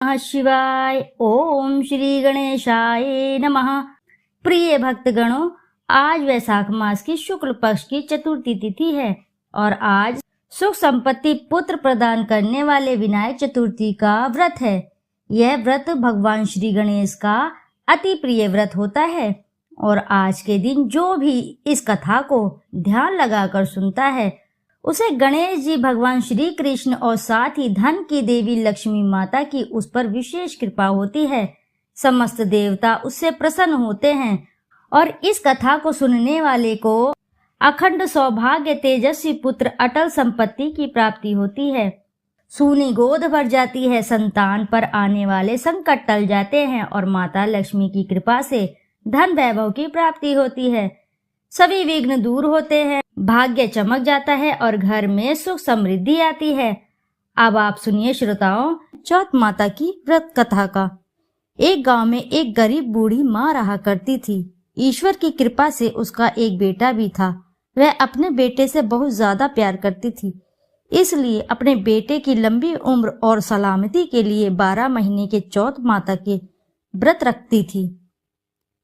नमः शिवाय। ओम श्री गणेशाय नमः। प्रिय भक्तगणों, आज वैशाख मास की शुक्ल पक्ष की चतुर्थी तिथि है और आज सुख संपत्ति पुत्र प्रदान करने वाले विनायक चतुर्थी का व्रत है। यह व्रत भगवान श्री गणेश का अति प्रिय व्रत होता है और आज के दिन जो भी इस कथा को ध्यान लगाकर सुनता है उसे गणेश जी भगवान श्री कृष्ण और साथ ही धन की देवी लक्ष्मी माता की उस पर विशेष कृपा होती है। समस्त देवता उससे प्रसन्न होते हैं और इस कथा को सुनने वाले को अखंड सौभाग्य, तेजस्वी पुत्र, अटल संपत्ति की प्राप्ति होती है। सूनी गोद भर जाती है, संतान पर आने वाले संकट टल जाते हैं और माता लक्ष्मी की कृपा से धन वैभव की प्राप्ति होती है। सभी विघ्न दूर होते हैं, भाग्य चमक जाता है और घर में सुख समृद्धि आती है। अब आप सुनिए श्रोताओं, चौथ माता की व्रत कथा का। एक गांव में एक गरीब बूढ़ी माँ रहा करती थी। ईश्वर की कृपा से उसका एक बेटा भी था। वह अपने बेटे से बहुत ज्यादा प्यार करती थी, इसलिए अपने बेटे की लंबी उम्र और सलामती के लिए 12 महीने के चौथ माता के व्रत रखती थी।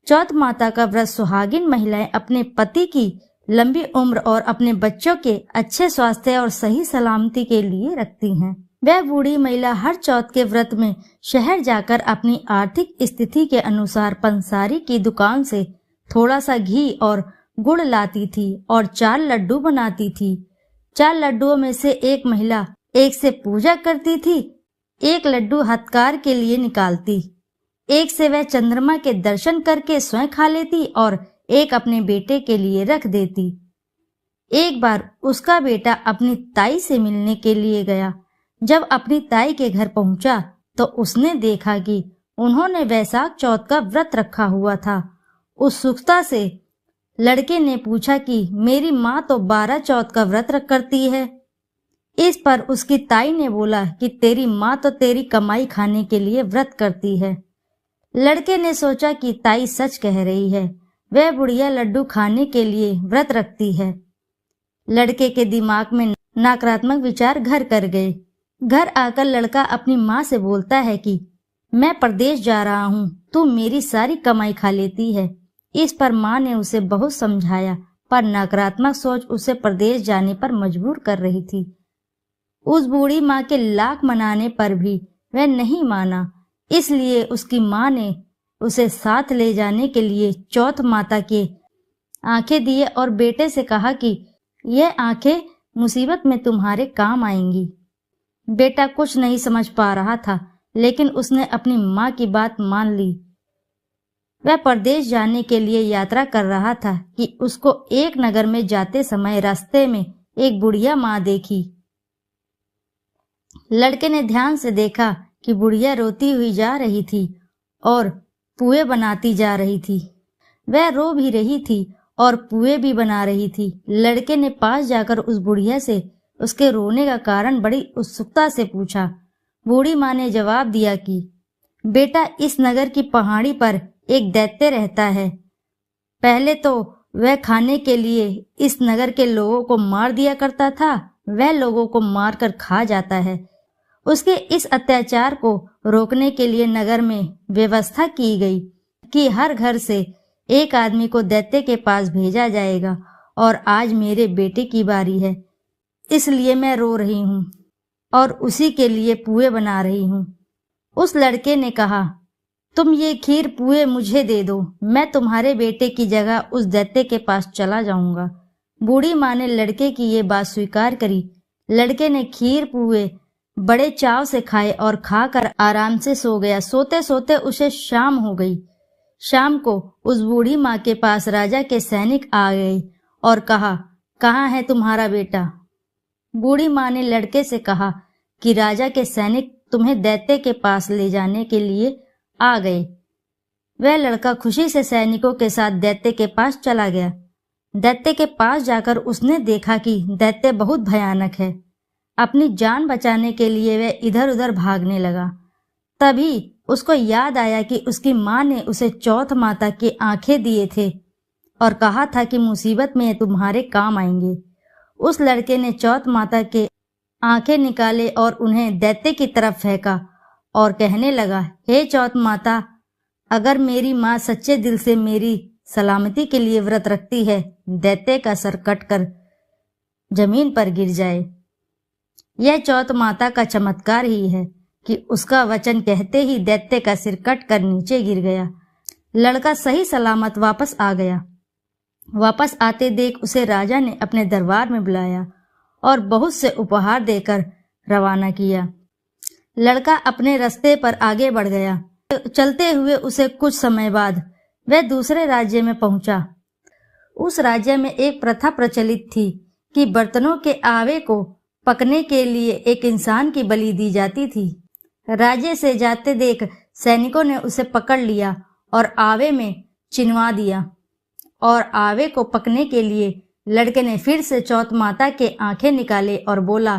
चौथ माता का व्रत सुहागिन महिलाएं अपने पति की लंबी उम्र और अपने बच्चों के अच्छे स्वास्थ्य और सही सलामती के लिए रखती हैं। वह बूढ़ी महिला हर चौथ के व्रत में शहर जाकर अपनी आर्थिक स्थिति के अनुसार पंसारी की दुकान से थोड़ा सा घी और गुड़ लाती थी और 4 लड्डू बनाती थी। 4 लड्डुओं में से एक महिला एक से पूजा करती थी, एक लड्डू हथकार के लिए निकालती, एक से वह चंद्रमा के दर्शन करके स्वयं खा लेती और एक अपने बेटे के लिए रख देती। एक बार उसका बेटा अपनी ताई से मिलने के लिए गया। जब अपनी ताई के घर पहुंचा तो उसने देखा कि उन्होंने वैशाख चौथ का व्रत रखा हुआ था। उत्सुकता से लड़के ने पूछा कि मेरी माँ तो 12 चौथ का व्रत करती है। इस पर उसकी ताई ने बोला कि तेरी माँ तो तेरी कमाई खाने के लिए व्रत करती है। लड़के ने सोचा कि ताई सच कह रही है, वह बुढ़िया लड्डू खाने के लिए व्रत रखती है। लड़के के दिमाग में नकारात्मक विचार घर कर गए। घर आकर लड़का अपनी माँ से बोलता है कि मैं परदेश जा रहा हूँ, तू मेरी सारी कमाई खा लेती है। इस पर माँ ने उसे बहुत समझाया, पर नकारात्मक सोच उसे परदेश जाने पर मजबूर कर रही थी। उस बूढ़ी माँ के लाख मनाने पर भी वह नहीं माना, इसलिए उसकी माँ ने उसे साथ ले जाने के लिए चौथ माता के आंखें दिए और बेटे से कहा कि यह आंखें मुसीबत में तुम्हारे काम आएंगी। बेटा कुछ नहीं समझ पा रहा था, लेकिन उसने अपनी माँ की बात मान ली। वह परदेश जाने के लिए यात्रा कर रहा था कि उसको एक नगर में जाते समय रास्ते में एक बुढ़िया माँ देखी। लड़के ने ध्यान से देखा कि बुढ़िया रोती हुई जा रही थी और पुए बनाती जा रही थी। वह रो भी रही थी और पुए भी बना रही थी। लड़के ने पास जाकर उस बुढ़िया से उसके रोने का कारण बड़ी उत्सुकता से पूछा। बूढ़ी माँ ने जवाब दिया कि बेटा, इस नगर की पहाड़ी पर एक दैत्य रहता है। पहले तो वह खाने के लिए इस नगर के लोगों को मार दिया करता था। वह लोगों को मारकर खा जाता है। उसके इस अत्याचार को रोकने के लिए नगर में व्यवस्था की गई कि हर घर से एक आदमी को दैत्य के पास भेजा जाएगा और आज मेरे बेटे की बारी है, इसलिए मैं रो रही हूँ और उसी के लिए पुए बना रही हूँ। उस लड़के ने कहा, तुम ये खीर पुए मुझे दे दो, मैं तुम्हारे बेटे की जगह उस दैत्य के पास चला जाऊंगा। बूढ़ी माँ ने लड़के की ये बात स्वीकार करी। लड़के ने खीर पुए बड़े चाव से खाए और खाकर आराम से सो गया। सोते सोते उसे शाम हो गई। शाम को उस बूढ़ी माँ के पास राजा के सैनिक आ गए और कहा, कहाँ है तुम्हारा बेटा? बूढ़ी माँ ने लड़के से कहा कि राजा के सैनिक तुम्हें दैत्य के पास ले जाने के लिए आ गए। वह लड़का खुशी से सैनिकों के साथ दैत्य के पास चला गया। दैत्य के पास जाकर उसने देखा कि दैत्य बहुत भयानक है। अपनी जान बचाने के लिए वह इधर उधर भागने लगा। तभी उसको याद आया कि उसकी माँ ने उसे चौथ माता की आंखें दिए थे और कहा था कि मुसीबत में तुम्हारे काम आएंगे। उस लड़के ने चौथ माता के आंखें निकाले और उन्हें दैत्य की तरफ फेंका और कहने लगा, हे चौथ माता, अगर मेरी माँ सच्चे दिल से मेरी सलामती के लिए व्रत रखती है, दैत्य का सर कटकर जमीन पर गिर जाए। यह चौथ माता का चमत्कार ही है कि उसका वचन कहते ही दैत्य का सिर कटकर नीचे गिर गया। लड़का सही सलामत वापस आ गया। वापस आते देख उसे राजा ने अपने दरबार में बुलाया और बहुत से उपहार देकर रवाना किया। लड़का अपने रास्ते पर आगे बढ़ गया। चलते हुए उसे कुछ समय बाद वह दूसरे राज्य में पहुंचा। उस राज्य में एक प्रथा प्रचलित थी कि बर्तनों के आवे को पकने के लिए एक इंसान की बलि दी जाती थी। राज्य से जाते देख सैनिकों ने उसे पकड़ लिया और आवे में चिनवा दिया। और आवे को पकने के लिए लड़के ने फिर से चौथ माता के आंखें निकाले और बोला,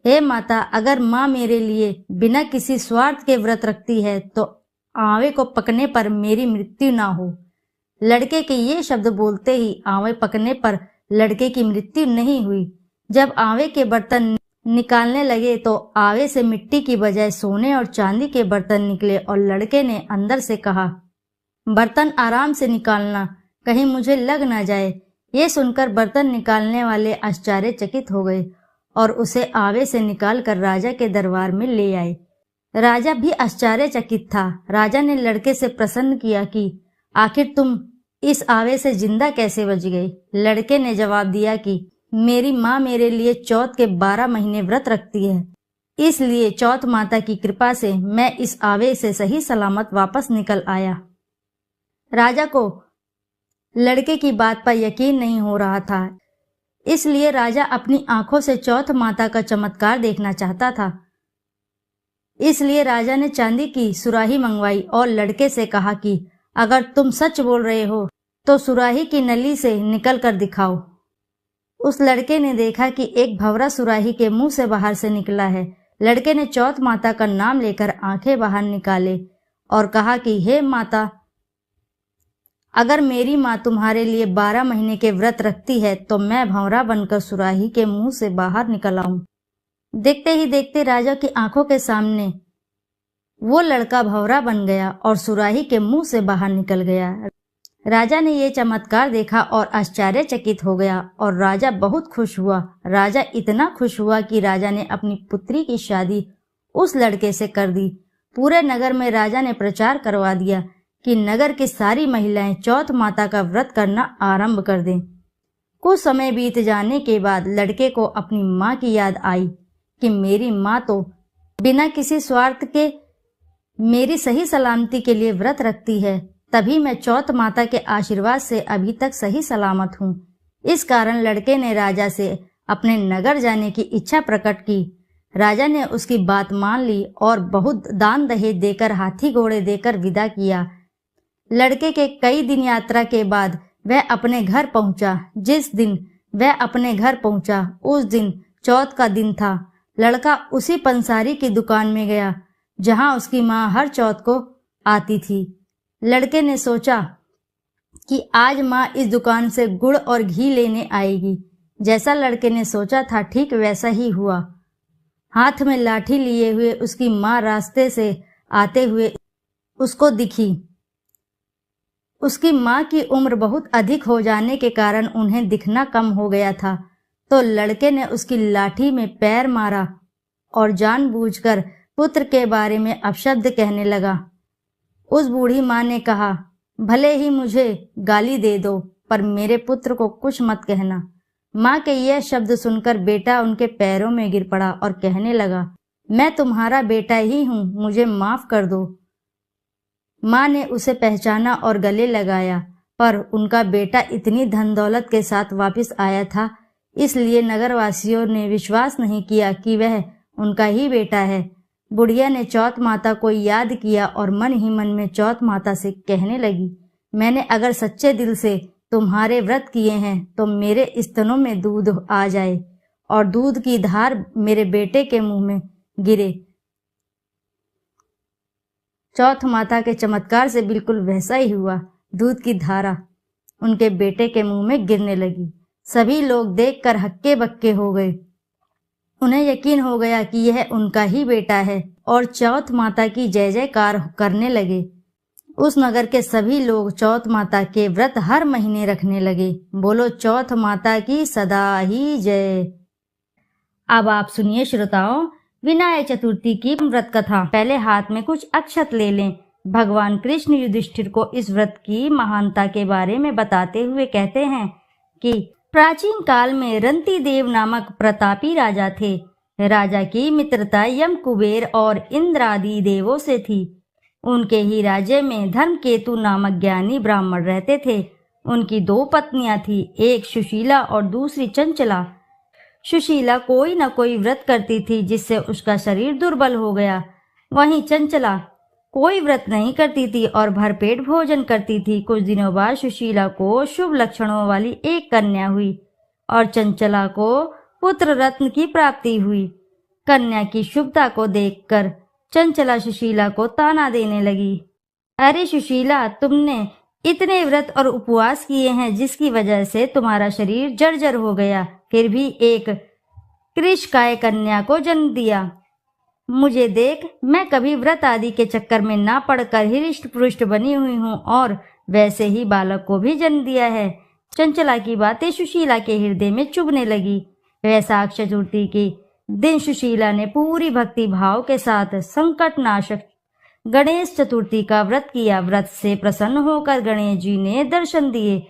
हे माता, अगर माँ मेरे लिए बिना किसी स्वार्थ के व्रत रखती है तो आवे को पकने पर मेरी मृत्यु ना हो। लड़के के ये शब्द बोलते ही आवे पकने पर लड़के की मृत्यु नहीं हुई। जब आवे के बर्तन निकालने लगे तो आवे से मिट्टी की बजाय सोने और चांदी के बर्तन निकले और लड़के ने अंदर से कहा, बर्तन आराम से निकालना, कहीं मुझे लग ना जाए। ये सुनकर बर्तन निकालने वाले आश्चर्यचकित हो गए और उसे आवे से निकालकर राजा के दरबार में ले आए। राजा भी आश्चर्यचकित था। राजा ने लड़के से प्रश्न किया कि आखिर तुम इस आवे से जिंदा कैसे बच गए? लड़के ने जवाब दिया कि मेरी माँ मेरे लिए चौथ के 12 महीने व्रत रखती है, इसलिए चौथ माता की कृपा से मैं इस आवे से सही सलामत वापस निकल आया। राजा को लड़के की बात पर यकीन नहीं हो रहा था, इसलिए राजा अपनी आंखों से चौथ माता का चमत्कार देखना चाहता था। इसलिए राजा ने चांदी की सुराही मंगवाई और लड़के से कहा कि अगर तुम सच बोल रहे हो तो सुराही की नली से निकल कर दिखाओ। उस लड़के ने देखा कि एक भंवरा सुराही के मुंह से बाहर से निकला है। लड़के ने चौथ माता का नाम लेकर आंखें बाहर निकाले और कहा कि हे माता, अगर मेरी माँ तुम्हारे लिए 12 महीने के व्रत रखती है तो मैं भंवरा बनकर सुराही के मुंह से बाहर निकल आऊं। देखते ही देखते राजा की आंखों के सामने वो लड़का भंवरा बन गया और सुराही के मुंह से बाहर निकल गया। राजा ने ये चमत्कार देखा और आश्चर्यचकित हो गया और राजा बहुत खुश हुआ। राजा इतना खुश हुआ कि राजा ने अपनी पुत्री की शादी उस लड़के से कर दी। पूरे नगर में राजा ने प्रचार करवा दिया कि नगर की सारी महिलाएं चौथ माता का व्रत करना आरंभ कर दें। कुछ समय बीत जाने के बाद लड़के को अपनी माँ की याद आई कि मेरी माँ तो बिना किसी स्वार्थ के मेरी सही सलामती के लिए व्रत रखती है, तभी मैं चौथ माता के आशीर्वाद से अभी तक सही सलामत हूँ। इस कारण लड़के ने राजा से अपने नगर जाने की इच्छा प्रकट की। राजा ने उसकी बात मान ली और बहुत दान दहेज देकर हाथी घोड़े देकर विदा किया। लड़के के कई दिन यात्रा के बाद वह अपने घर पहुंचा। जिस दिन वह अपने घर पहुंचा उस दिन चौथ का दिन था। लड़का उसी पंसारी की दुकान में गया जहां उसकी माँ हर चौथ को आती थी। लड़के ने सोचा कि आज माँ इस दुकान से गुड़ और घी लेने आएगी। जैसा लड़के ने सोचा था ठीक वैसा ही हुआ। हाथ में लाठी लिए हुए उसकी माँ रास्ते से आते हुए उसको दिखी। उसकी माँ की उम्र बहुत अधिक हो जाने के कारण उन्हें दिखना कम हो गया था, तो लड़के ने उसकी लाठी में पैर मारा और जानबूझकर पुत्र के बारे में अपशब्द कहने लगा। उस बूढ़ी माँ ने कहा, भले ही मुझे गाली दे दो पर मेरे पुत्र को कुछ मत कहना। माँ के यह शब्द सुनकर बेटा उनके पैरों में गिर पड़ा और कहने लगा, मैं तुम्हारा बेटा ही हूँ, मुझे माफ कर दो। माँ ने उसे पहचाना और गले लगाया, पर उनका बेटा इतनी धन दौलत के साथ वापस आया था, इसलिए नगरवासियों ने विश्वास नहीं किया कि वह उनका ही बेटा है। बुढ़िया ने चौथ माता को याद किया और मन ही मन में चौथ माता से कहने लगी, मैंने अगर सच्चे दिल से तुम्हारे व्रत किए हैं तो मेरे स्तनों में दूध आ जाए और दूध की धार मेरे बेटे के मुंह में गिरे। चौथ माता के चमत्कार से बिल्कुल वैसा ही हुआ। दूध की धारा उनके बेटे के मुंह में गिरने लगी। सभी लोग देखकर हक्के बक्के हो गए। उन्हें यकीन हो गया कि यह उनका ही बेटा है और चौथ माता की जय जयकार करने लगे। उस नगर के सभी लोग चौथ माता के व्रत हर महीने रखने लगे। बोलो चौथ माता की सदा ही जय। अब आप सुनिए श्रोताओं, विनायक चतुर्थी की व्रत कथा। पहले हाथ में कुछ अक्षत ले लें। भगवान कृष्ण युधिष्ठिर को इस व्रत की महानता के बारे में बताते हुए कहते हैं कि प्राचीन काल में रंती देव नामक प्रतापी राजा थे। राजा की मित्रता यम, कुबेर और इंद्र आदि देवों से थी। उनके ही राज्य में धर्मकेतु नामक ज्ञानी ब्राह्मण रहते थे। उनकी 2 पत्नियां थी, एक सुशीला और दूसरी चंचला। सुशीला कोई न कोई व्रत करती थी जिससे उसका शरीर दुर्बल हो गया। वहीं चंचला कोई व्रत नहीं करती थी और भरपेट भोजन करती थी। कुछ दिनों बाद सुशीला को शुभ लक्षणों वाली एक कन्या हुई और चंचला को पुत्र रत्न की प्राप्ति हुई। कन्या की शुभता को देखकर चंचला सुशीला को ताना देने लगी। अरे सुशीला, तुमने इतने व्रत और उपवास किए हैं जिसकी वजह से तुम्हारा शरीर जर्जर हो गया, फिर भी एक कृषकाय कन्या को जन्म दिया। मुझे देख, मैं कभी व्रत आदि के चक्कर में ना पड़कर हृष्ट पुष्ट बनी हुई हूँ और वैसे ही बालक को भी जन्म दिया है। चंचला की बातें सुशीला के हृदय में चुभने लगी। वैशाख चतुर्थी के दिन सुशीला ने पूरी भक्ति भाव के साथ संकट नाशक गणेश चतुर्थी का व्रत किया। व्रत से प्रसन्न होकर गणेश जी ने दर्शन दिए।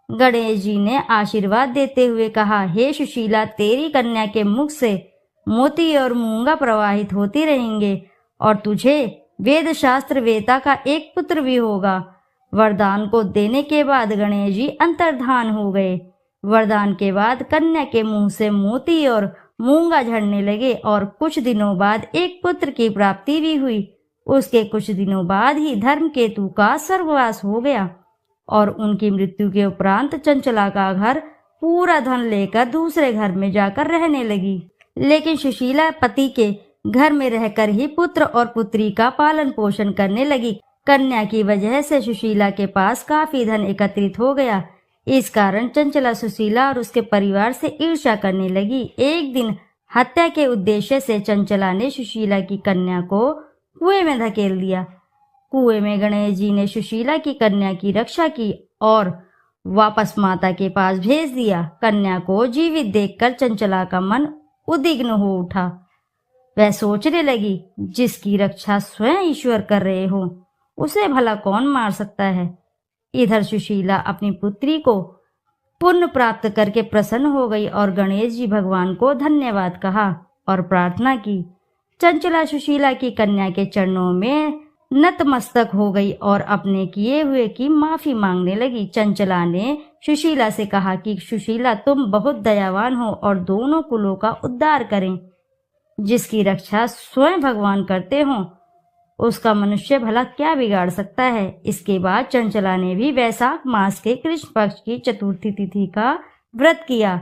गणेश जी ने आशीर्वाद देते हुए कहा, हे सुशीला, तेरी कन्या के मुख से मोती और मूंगा प्रवाहित होती रहेंगे और तुझे वेद शास्त्र वेता का एक पुत्र भी होगा। वरदान को देने के बाद गणेश जी अंतर्धान हो गए। वरदान के बाद कन्या के मुंह से मोती और मूंगा झड़ने लगे और कुछ दिनों बाद एक पुत्र की प्राप्ति भी हुई। उसके कुछ दिनों बाद ही धर्मकेतु का स्वर्गवास हो गया और उनकी मृत्यु के उपरांत चंचला का घर पूरा धन लेकर दूसरे घर में जाकर रहने लगी। लेकिन सुशीला पति के घर में रहकर ही पुत्र और पुत्री का पालन पोषण करने लगी। कन्या की वजह से सुशीला के पास काफी धन एकत्रित हो गया। इस कारण चंचला सुशीला और उसके परिवार से ईर्ष्या करने लगी। एक दिन हत्या के उद्देश्य से चंचला ने सुशीला की कन्या को कुएं में धकेल दिया। कुएं में गणेश जी ने सुशीला की कन्या की रक्षा की और वापस माता के पास भेज दिया। कन्या को जीवित देखकर चंचला का मन उद्विग्न हो उठा। वह सोचने लगी, जिसकी रक्षा स्वयं ईश्वर कर रहे हो उसे भला कौन मार सकता है। इधर सुशीला अपनी पुत्री को पुण्य प्राप्त करके प्रसन्न हो गई और गणेश जी भगवान को धन्यवाद कहा और प्रार्थना की। चंचला सुशीला की कन्या के चरणों में नतमस्तक हो गई और अपने किए हुए की माफी मांगने लगी। चंचला ने सुशीला से कहा कि सुशीला, तुम बहुत दयावान हो और दोनों कुलों का उद्धार करें। जिसकी रक्षा स्वयं भगवान करते हो उसका मनुष्य भला क्या बिगाड़ सकता है। इसके बाद चंचला ने भी वैशाख मास के कृष्ण पक्ष की चतुर्थी तिथि का व्रत किया।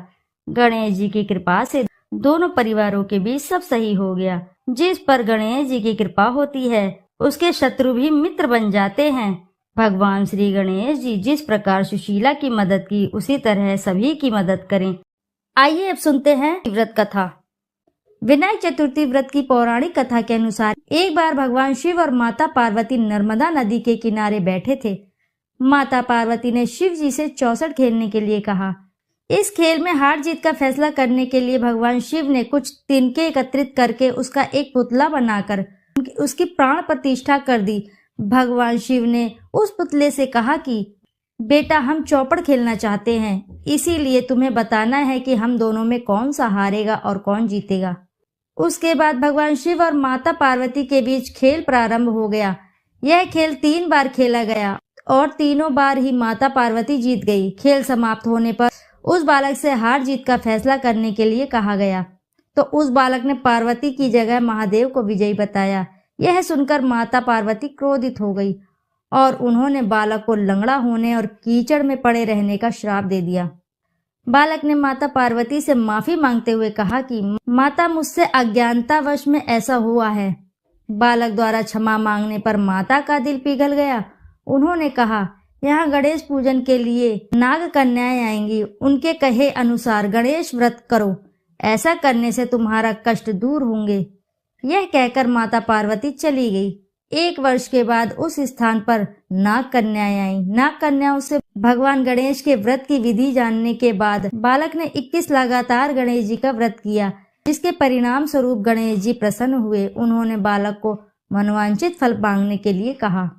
गणेश जी की कृपा से दोनों परिवारों के बीच सब सही हो गया। जिस पर गणेश जी की कृपा होती है उसके शत्रु भी मित्र बन जाते हैं। भगवान श्री गणेश जी जिस प्रकार सुशीला की मदद की उसी तरह सभी की मदद करें। आइए अब सुनते हैं व्रत कथा। विनायक चतुर्थी व्रत की पौराणिक कथा के अनुसार एक बार भगवान शिव और माता पार्वती नर्मदा नदी के किनारे बैठे थे। माता पार्वती ने शिव जी से चौसठ खेलने के लिए कहा। इस खेल में हार जीत का फैसला करने के लिए भगवान शिव ने कुछ तिनके एकत्रित करके उसका एक पुतला बनाकर उसकी प्राण प्रतिष्ठा कर दी। भगवान शिव ने उस पुतले से कहा कि बेटा, हम चौपड़ खेलना चाहते हैं, इसीलिए तुम्हें बताना है कि हम दोनों में कौन सा हारेगा और कौन जीतेगा। उसके बाद भगवान शिव और माता पार्वती के बीच खेल प्रारंभ हो गया। यह खेल 3 बार खेला गया और तीनों बार ही माता पार्वती जीत गई। खेल समाप्त होने पर उस बालक से हार जीत का फैसला करने के लिए कहा गया तो उस बालक ने पार्वती की जगह महादेव को विजयी बताया। यह सुनकर माता पार्वती क्रोधित हो गई और उन्होंने बालक को लंगड़ा होने और कीचड़ में पड़े रहने का श्राप दे दिया। बालक ने माता पार्वती से माफी मांगते हुए कहा कि माता, मुझसे अज्ञानतावश में ऐसा हुआ है। बालक द्वारा क्षमा मांगने पर माता का दिल पिघल गया। उन्होंने कहा, यहाँ गणेश पूजन के लिए नाग कन्याएं आएंगी, उनके कहे अनुसार गणेश व्रत करो, ऐसा करने से तुम्हारा कष्ट दूर होंगे। यह कहकर माता पार्वती चली गई। 1 वर्ष के बाद उस स्थान पर नाग कन्याएं आई। नाग कन्याओं से भगवान गणेश के व्रत की विधि जानने के बाद बालक ने 21 लगातार गणेश जी का व्रत किया, जिसके परिणाम स्वरूप गणेश जी प्रसन्न हुए। उन्होंने बालक को मनोवांछित फल मांगने के लिए कहा।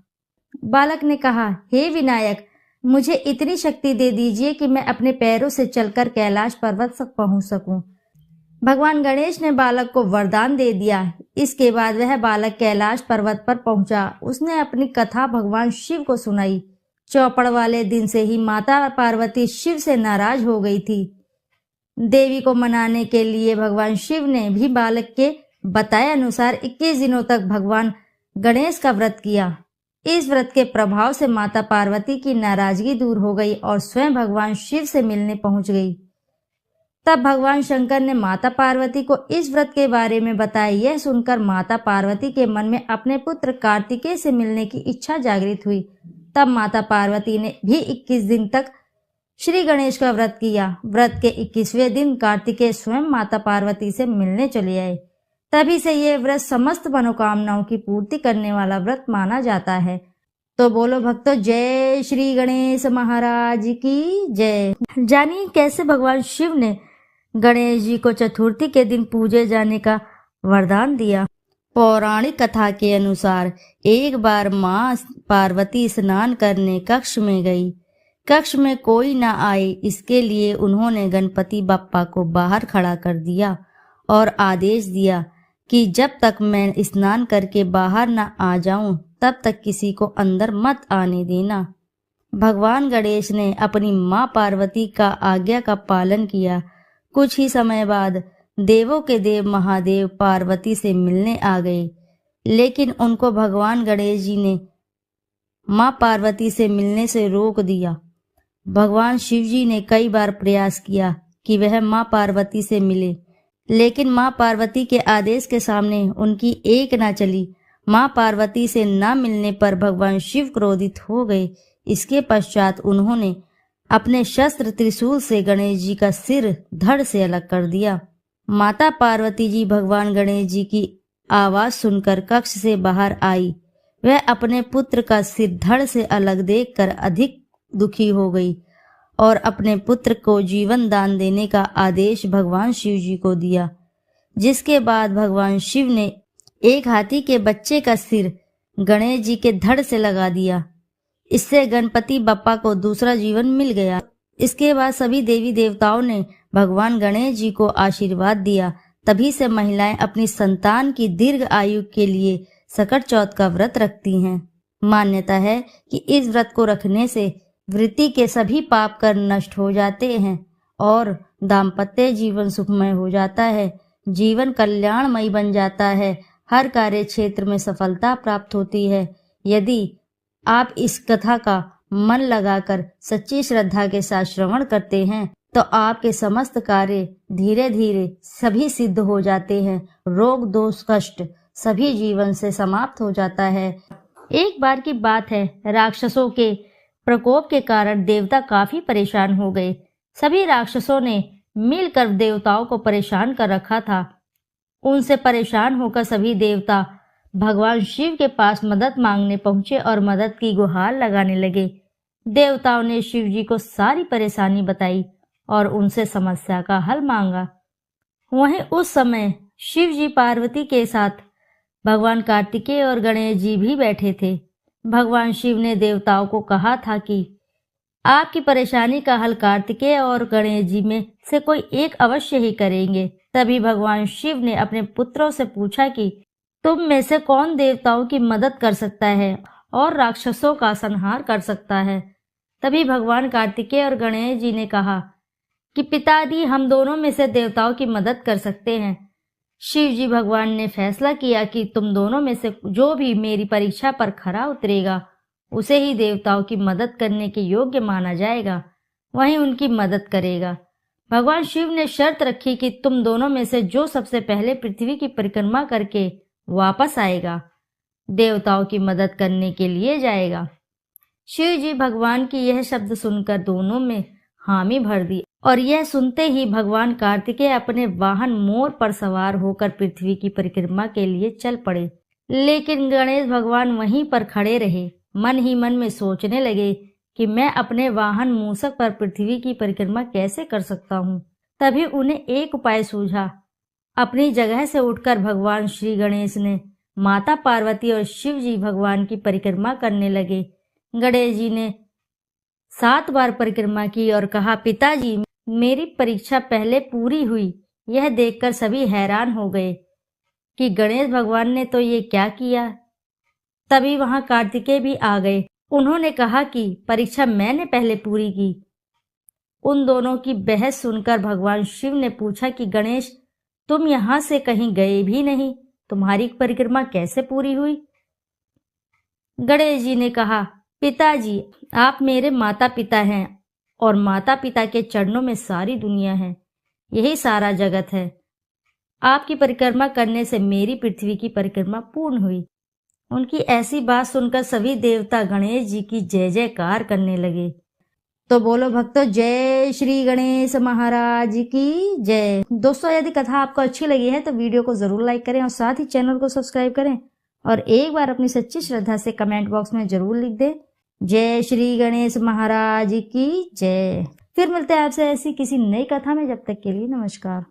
बालक ने कहा, हे विनायक, मुझे इतनी शक्ति दे दीजिए कि मैं अपने पैरों से चलकर कैलाश पर्वत तक पहुंच सकूं। भगवान गणेश ने बालक को वरदान दे दिया। इसके बाद वह बालक कैलाश पर्वत पर पहुंचा। उसने अपनी कथा भगवान शिव को सुनाई। चौपड़ वाले दिन से ही माता पार्वती शिव से नाराज हो गई थी। देवी को मनाने के लिए भगवान शिव ने भी बालक के बताए अनुसार 21 दिनों तक भगवान गणेश का व्रत किया। इस व्रत के प्रभाव से माता पार्वती की नाराजगी दूर हो गई और स्वयं भगवान शिव से मिलने पहुंच गई। तब भगवान शंकर ने माता पार्वती को इस व्रत के बारे में बताया। यह सुनकर माता पार्वती के मन में अपने पुत्र कार्तिकेय से मिलने की इच्छा जागृत हुई। तब माता पार्वती ने भी 21 दिन तक श्री गणेश का व्रत किया। व्रत के 21वें दिन कार्तिकेय स्वयं माता पार्वती से मिलने चले आए। तभी से यह व्रत समस्त मनोकामनाओं की पूर्ति करने वाला व्रत माना जाता है। तो बोलो भक्तों, जय श्री गणेश महाराज की जय। जानिए कैसे भगवान शिव ने गणेश जी को चतुर्थी के दिन पूजे जाने का वरदान दिया। पौराणिक कथा के अनुसार एक बार मां पार्वती स्नान करने कक्ष में गई। कक्ष में कोई न आए, इसके लिए उन्होंने गणपति बप्पा को बाहर खड़ा कर दिया और आदेश दिया कि जब तक मैं स्नान करके बाहर न आ जाऊं तब तक किसी को अंदर मत आने देना। भगवान गणेश ने अपनी मां पार्वती का आज्ञा का पालन किया। कुछ ही समय बाद देवों के देव महादेव पार्वती से मिलने आ गए, लेकिन उनको भगवान गणेश जी ने मां पार्वती से मिलने से रोक दिया। भगवान शिव जी ने कई बार प्रयास किया कि वह मां पार्वती से मिले, लेकिन मां पार्वती के आदेश के सामने उनकी एक ना चली। मां पार्वती से न मिलने पर भगवान शिव क्रोधित हो गए। इसके पश्चात उन्होंने अपने शस्त्र त्रिशूल से गणेश जी का सिर धड़ से अलग कर दिया। माता पार्वती जी भगवान गणेश जी की आवाज सुनकर कक्ष से बाहर आई। वह अपने पुत्र का सिर धड़ से अलग देखकर अधिक दुखी हो गई और अपने पुत्र को जीवन दान देने का आदेश भगवान शिव जी को दिया। जिसके बाद भगवान शिव ने एक हाथी के बच्चे का सिर गणेश जी के धड़ से लगा दिया। इससे गणपति बप्पा को दूसरा जीवन मिल गया। इसके बाद सभी देवी देवताओं ने भगवान गणेश जी को आशीर्वाद दिया। तभी से महिलाएं अपनी संतान की दीर्घ आयु के लिए सकट चौथ का व्रत रखती हैं। मान्यता है कि इस व्रत को रखने से वृत्ति के सभी पाप कर नष्ट हो जाते हैं और दाम्पत्य जीवन सुखमय हो जाता है, जीवन कल्याणमयी बन जाता है, हर कार्य क्षेत्र में सफलता प्राप्त होती है। यदि आप इस कथा का मन लगाकर सच्ची श्रद्धा के साथ श्रवण करते हैं तो आपके समस्त कार्य धीरे धीरे सभी सिद्ध हो जाते हैं। रोग दोष कष्ट सभी जीवन से समाप्त हो जाता है। एक बार की बात है, राक्षसों के प्रकोप के कारण देवता काफी परेशान हो गए। सभी राक्षसों ने मिलकर देवताओं को परेशान कर रखा था। उनसे परेशान होकर सभी देवता भगवान शिव के पास मदद मांगने पहुंचे और मदद की गुहार लगाने लगे। देवताओं ने शिव जी को सारी परेशानी बताई और उनसे समस्या का हल मांगा। वहीं उस समय शिव जी पार्वती के साथ भगवान कार्तिकेय और गणेश जी भी बैठे थे। भगवान शिव ने देवताओं को कहा था कि आपकी परेशानी का हल कार्तिकेय और गणेश जी में से कोई एक अवश्य ही करेंगे। तभी भगवान शिव ने अपने पुत्रों से पूछा कि तुम में से कौन देवताओं की मदद कर सकता है और राक्षसों का संहार कर सकता है। तभी भगवान कार्तिकेय और गणेश जी ने कहा कि पिताजी, हम दोनों में से देवताओं की मदद कर सकते हैं। शिव जी भगवान ने फैसला किया कि तुम दोनों में से जो भी मेरी परीक्षा पर खरा उतरेगा उसे ही देवताओं की मदद करने के योग्य माना जाएगा, वहीं उनकी मदद करेगा। भगवान शिव ने शर्त रखी कि तुम दोनों में से जो सबसे पहले पृथ्वी की परिक्रमा करके वापस आएगा देवताओं की मदद करने के लिए जाएगा। शिव जी भगवान की यह शब्द सुनकर दोनों में हामी भर दी। और यह सुनते ही भगवान कार्तिकेय अपने वाहन मोर पर सवार होकर पृथ्वी की परिक्रमा के लिए चल पड़े। लेकिन गणेश भगवान वहीं पर खड़े रहे। मन ही मन में सोचने लगे कि मैं अपने वाहन मूषक पर पृथ्वी की परिक्रमा कैसे कर सकता हूँ। तभी उन्हें एक उपाय सूझा। अपनी जगह से उठकर भगवान श्री गणेश ने माता पार्वती और शिव जी भगवान की परिक्रमा करने लगे। गणेश जी ने 7 बार परिक्रमा की और कहा, पिताजी मेरी परीक्षा पहले पूरी हुई। यह देखकर सभी हैरान हो गए कि गणेश भगवान ने तो ये क्या किया। तभी वहां कार्तिकेय भी आ गए। उन्होंने कहा कि परीक्षा मैंने पहले पूरी की। उन दोनों की बहस सुनकर भगवान शिव ने पूछा कि गणेश, तुम यहां से कहीं गए भी नहीं, तुम्हारी परिक्रमा कैसे पूरी हुई? गणेश जी ने कहा, पिताजी आप मेरे माता पिता हैं और माता पिता के चरणों में सारी दुनिया है, यही सारा जगत है। आपकी परिक्रमा करने से मेरी पृथ्वी की परिक्रमा पूर्ण हुई। उनकी ऐसी बात सुनकर सभी देवता गणेश जी की जय जयकार करने लगे। तो बोलो भक्तों, जय श्री गणेश महाराज की जय। दोस्तों, यदि कथा आपको अच्छी लगी है तो वीडियो को जरूर लाइक करें और साथ ही चैनल को सब्सक्राइब करें और एक बार अपनी सच्ची श्रद्धा से कमेंट बॉक्स में जरूर लिख दें, जय श्री गणेश महाराज की जय। फिर मिलते हैं आपसे ऐसी किसी नई कथा में। जब तक के लिए नमस्कार।